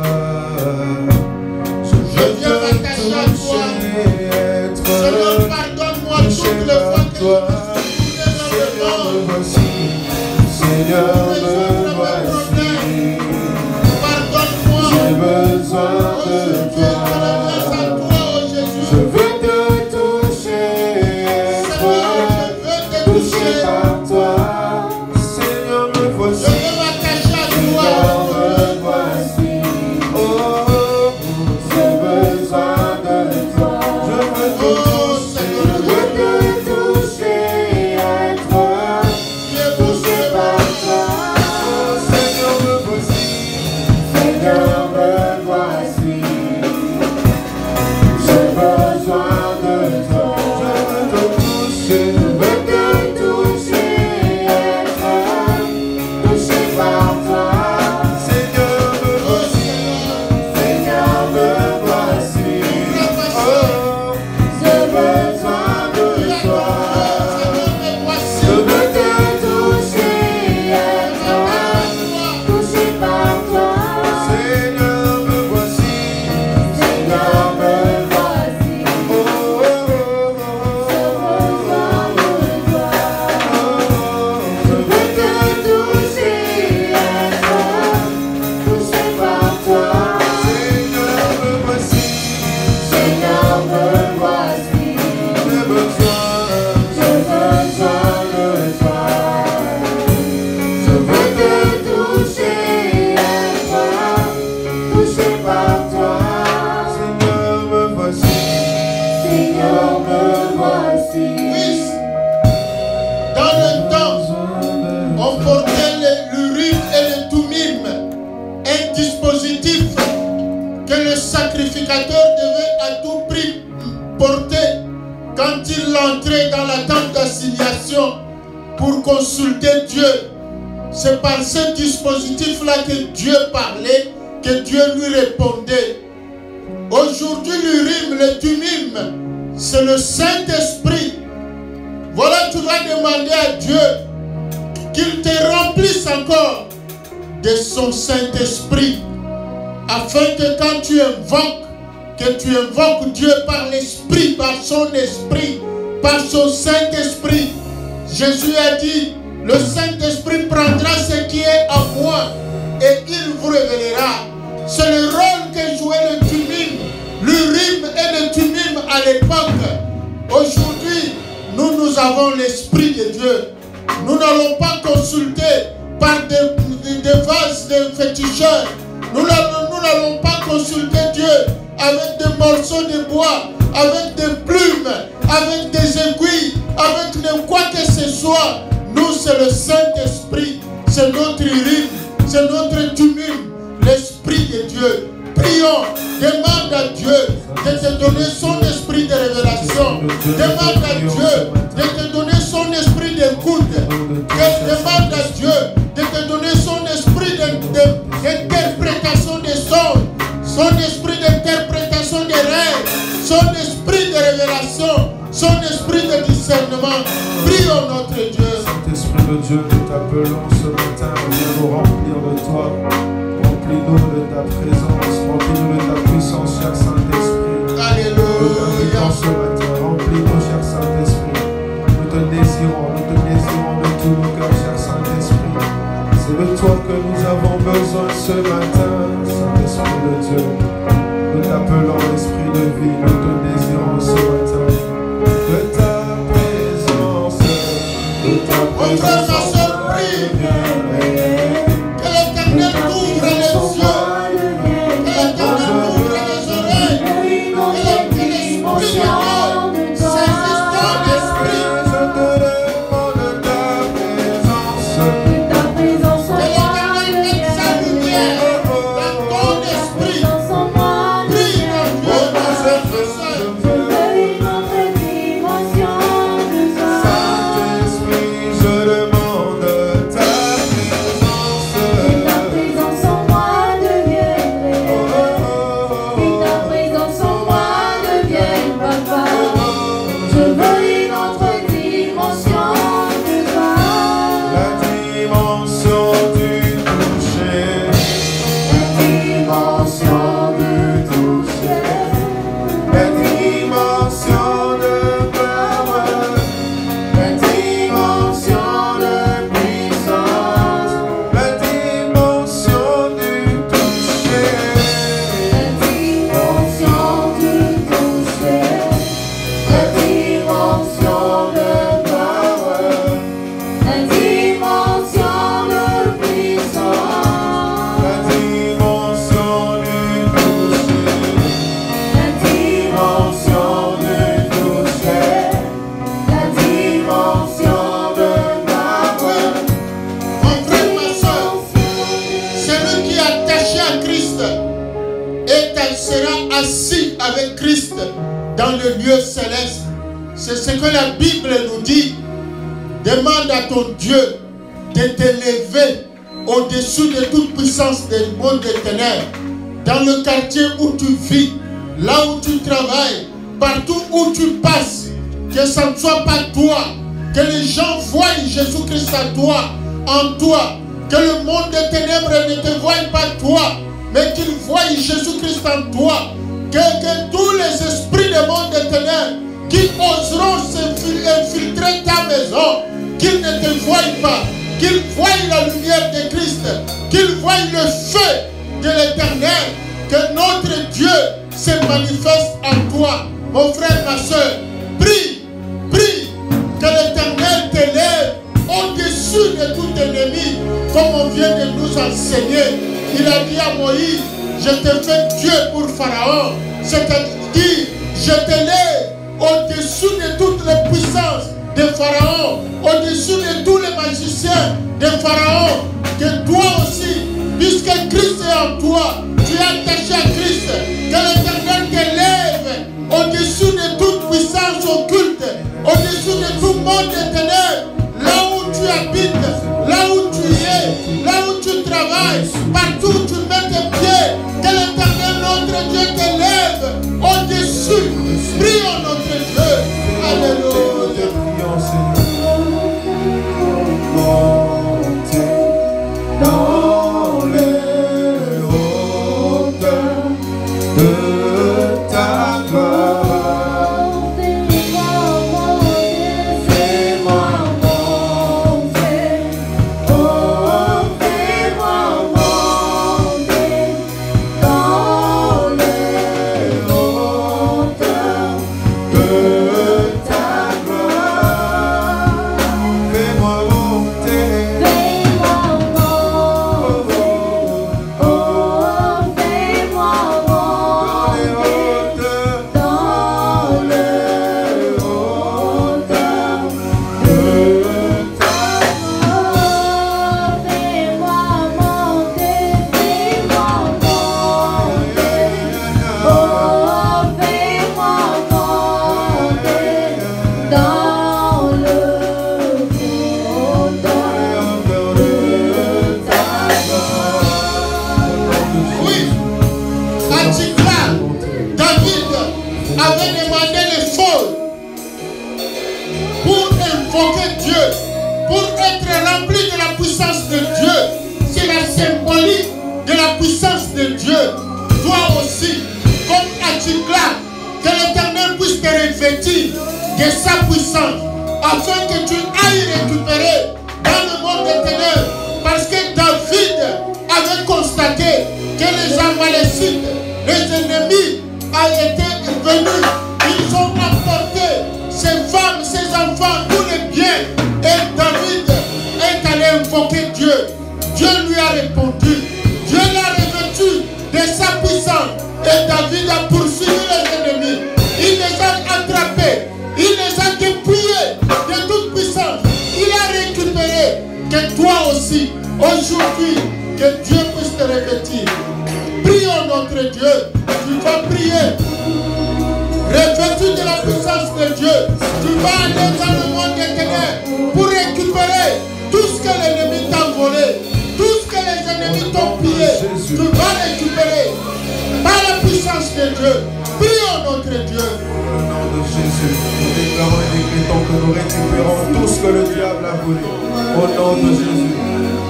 Speaker 2: Je viens m'attacher à toi. Seigneur, pardonne-moi toutes les fois que
Speaker 3: toi.
Speaker 2: Seigneur,
Speaker 3: me voici. Seigneur, me voici.
Speaker 2: Pardonne-moi.
Speaker 3: J'ai besoin de toi. Je veux te toucher.
Speaker 4: Seigneur, me voici.
Speaker 2: Oui. Dans le temps, on portait l'Urim et le Thummim, un dispositif que le sacrificateur devait à tout prix porter quand il entrait dans la tente d'assignation pour consulter Dieu. C'est par ce dispositif-là que Dieu parlait, que Dieu lui répondait. Aujourd'hui, l'Urim, le Thummim, c'est le Saint-Esprit. Voilà, tu vas demander à Dieu qu'il te remplisse encore de son Saint-Esprit, afin que quand tu invoques Dieu par l'Esprit, par son Esprit, par son Saint-Esprit. Jésus a dit, le Saint-Esprit prendra ce qui est à moi et il vous révélera. C'est le rôle que jouait le Thummim, l'Urim et le Thummim à l'époque. Aujourd'hui, nous avons l'Esprit de Dieu. Nous n'allons pas consulter par des vases de féticheurs. Nous n'allons pas consulter Dieu avec des morceaux de bois, avec des plumes, avec des aiguilles, avec de quoi que ce soit. Nous, c'est le Saint-Esprit, c'est notre Urim, c'est notre Thummim, l'Esprit de Dieu. Prions, demande à Dieu de te donner son esprit de révélation. Demande à Dieu de te donner son esprit d'écoute. Demande à Dieu de te donner son esprit d'interprétation des songes, son esprit d'interprétation des rêves, son esprit de révélation, son esprit de discernement. Prions notre Dieu.
Speaker 3: Saint-Esprit de Dieu, nous t'appelons ce matin, viens nous remplir de toi. Remplis-nous de ta présence, remplis-nous de ta puissance, cher Saint-Esprit.
Speaker 2: Alléluia.
Speaker 3: Ce matin, remplis-nous, cher Saint-Esprit. Nous te désirons de tout nos cœurs, cher Saint-Esprit. C'est de toi que nous avons besoin ce matin, Saint-Esprit de Dieu. Nous t'appelons Esprit de vie, nous te désirons ce matin. De ta présence, de ta présence.
Speaker 2: Que l'Éternel t'ouvre les yeux, que l'Éternel t'ouvre les oreilles, que l'Esprit de Dieu saisisse ton esprit.
Speaker 3: Je te demande ta présence.
Speaker 4: Ta présence en
Speaker 2: Que
Speaker 4: moi
Speaker 2: l'Éternel mette sa lumière dans ton esprit. Prie mon Dieu, mon frère, mon soeur.
Speaker 4: une autre dimension de toi.
Speaker 3: Saint-Esprit, je demande ta présence.
Speaker 4: Ta présence en moi devienne réelle. Ta présence en moi devienne papa. Je veux une autre dimension de toi.
Speaker 3: La dimension du toucher.
Speaker 4: Dimension de toucher.
Speaker 3: La dimension de power.
Speaker 4: La dimension de puissance.
Speaker 3: La dimension du toucher.
Speaker 4: La dimension du toucher. La dimension de power. La dimension de puissance.
Speaker 3: La dimension du toucher.
Speaker 4: La dimension du toucher. La dimension de power.
Speaker 2: Mon frère, ma soeur, celui qui est attaché à Christ sera assis avec Christ dans le lieu céleste. C'est ce que la Bible nous dit. Demande à ton Dieu de t'élever au-dessus de toute puissance des mondes des ténèbres. Dans le quartier où tu vis, là où tu travailles, partout où tu passes, que ça ne soit pas toi, que les gens voient Jésus-Christ à toi, en toi, que le monde des ténèbres ne te voie pas toi, mais qu'ils voient Jésus-Christ en toi, que tous les esprits du monde des ténèbres qui oseront infiltrer ta maison, qu'ils ne te voient pas, qu'ils voient la lumière de Christ, qu'ils voient le feu de l'Éternel, que notre Dieu se manifeste en toi. Mon frère, ma soeur, prie, prie, que l'Éternel t'élève au-dessus de tout ennemi, comme on vient de nous enseigner. Il a dit à Moïse, je te fais Dieu pour Pharaon, c'est-à-dire, je t'élève au-dessus de toutes les puissances de Pharaon, au-dessus de tous les magiciens de Pharaon, que toi aussi, puisque Christ est en toi, tu es attaché à Christ, que l'Éternel t'élève au-dessus de toute puissance occulte, au-dessus de tout monde des ténèbres, là où tu habites, là où tu es, là où tu travailles, partout où tu mets tes pieds, que l'Éternel notre Dieu t'élève au-dessus. Prions notre Dieu. Alléluia.
Speaker 3: Dans les hauteurs de ta gloire, fais-moi monter, oh fais-moi monter dans les hauteurs de ta gloire, fais-moi monter.
Speaker 2: De sa puissance, afin que tu ailles récupérer dans le monde des ténèbres, parce que David avait constaté que les Amalécites, les ennemis, ont été venus, ils ont emporté ses femmes, ses enfants, tous les biens, et David est allé invoquer Dieu. Dieu lui a répondu, Dieu l'a revêtu de sa puissance, et David a poursuivi les ennemis, il les a attrapés. Il les a dépouillés de toute puissance. Il a récupéré. Que toi aussi, aujourd'hui, que Dieu puisse te revêtir. Prions notre Dieu. Tu vas prier. Revêtu de la puissance de Dieu. Tu vas aller dans le monde des ténèbres pour récupérer tout ce que l'ennemi t'a volé. Tout ce que les ennemis t'ont pillé. Tu vas récupérer par la puissance de Dieu. Prions notre Dieu.
Speaker 3: Au nom de Jésus, nous déclarons et décrétons que nous récupérons tout ce que le diable a volé. Au nom de Jésus,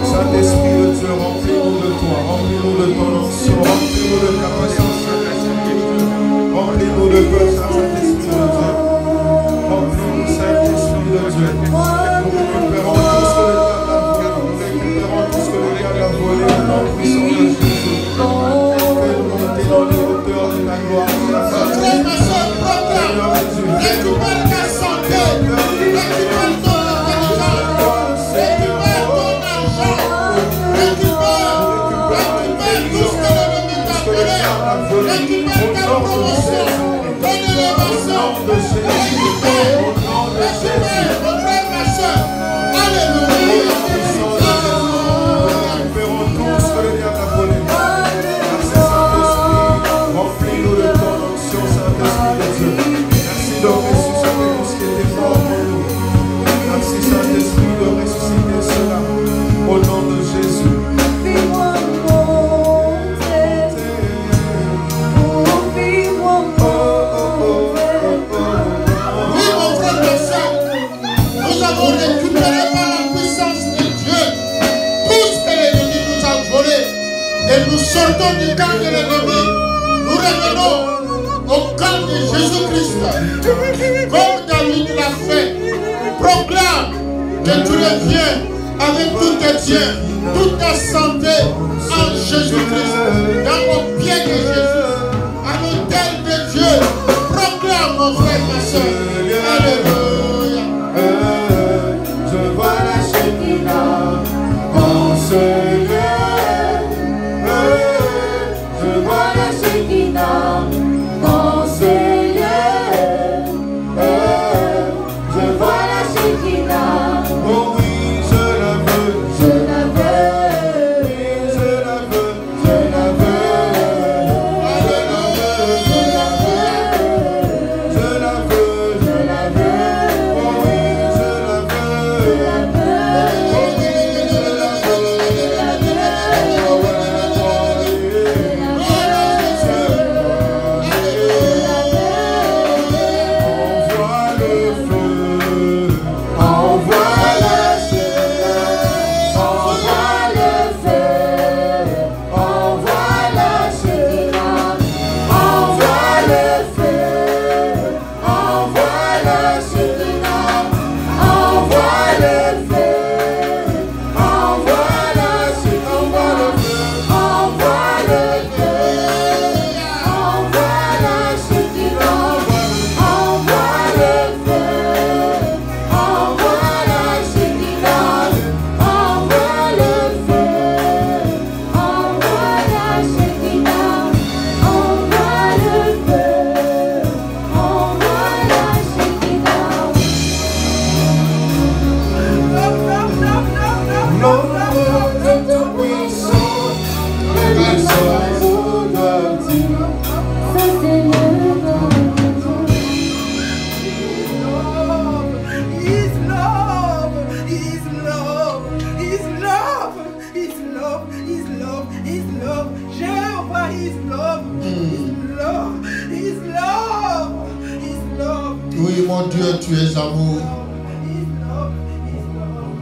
Speaker 3: Saint-Esprit de Dieu, remplis-nous de toi, remplis-nous de ton onction, remplis-nous de ta puissance, remplis-nous de peur, Saint-Esprit de Dieu. Remplis-nous, Saint-Esprit de Dieu. Nous récupérons tout ce que le diable a volé. Nous récupérons tout ce que le diable a volé. Au nom puissant de Jésus. Fais-nous monter dans les hauteurs de ta gloire.
Speaker 2: Récupère ta santé, récupère ton intelligence, récupère ton argent, récupère tout ce que l'ennemi t'a volé, récupère ta promotion, ton élévation, récupère, mon frère, ma soeur, alléluia.
Speaker 3: Récupérons tout ce que le diable a volé. Merci Saint-Esprit, remplis-nous de ton onction, Saint-Esprit de Dieu. Merci de ressusciter tout ce qui était mort pour nous. Merci Saint-Esprit de ressusciter cela. Au nom de Jésus.
Speaker 2: Oui, mon frère, ma soeur, nous avons récupéré par la puissance de Dieu tout ce que l'ennemi nous a volé. Et nous sortons du camp de l'ennemi. Nous revenons au camp de Jésus-Christ. Comme David l'a fait, proclame que tu reviens avec tous tes biens, toute ta santé en Jésus-Christ, dans au pied de Jésus, à l'autel de Dieu. Proclame, mon frère, ma soeur. Alléluia.
Speaker 3: Je vois la Shekinah en ce lieu. Je vois la Shekinah en ce lieu.
Speaker 2: Mon Dieu, tu es amour.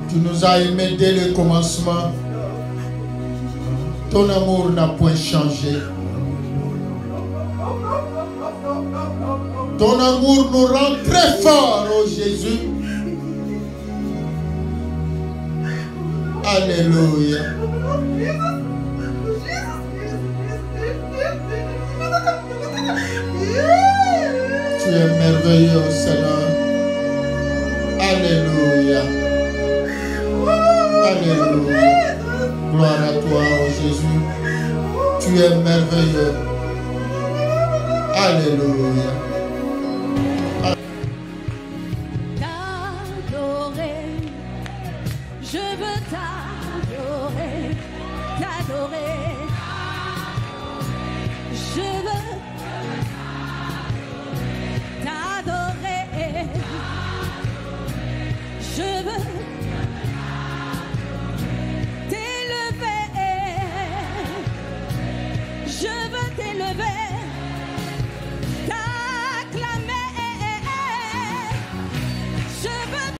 Speaker 2: Tu nous as aimés dès le commencement. Ton amour n'a point changé. Ton amour nous rend très forts, oh Jésus. Alléluia. Tu es merveilleux, Seigneur. Alléluia. Alléluia. Gloire à toi, oh Jésus. Tu es merveilleux. Alléluia.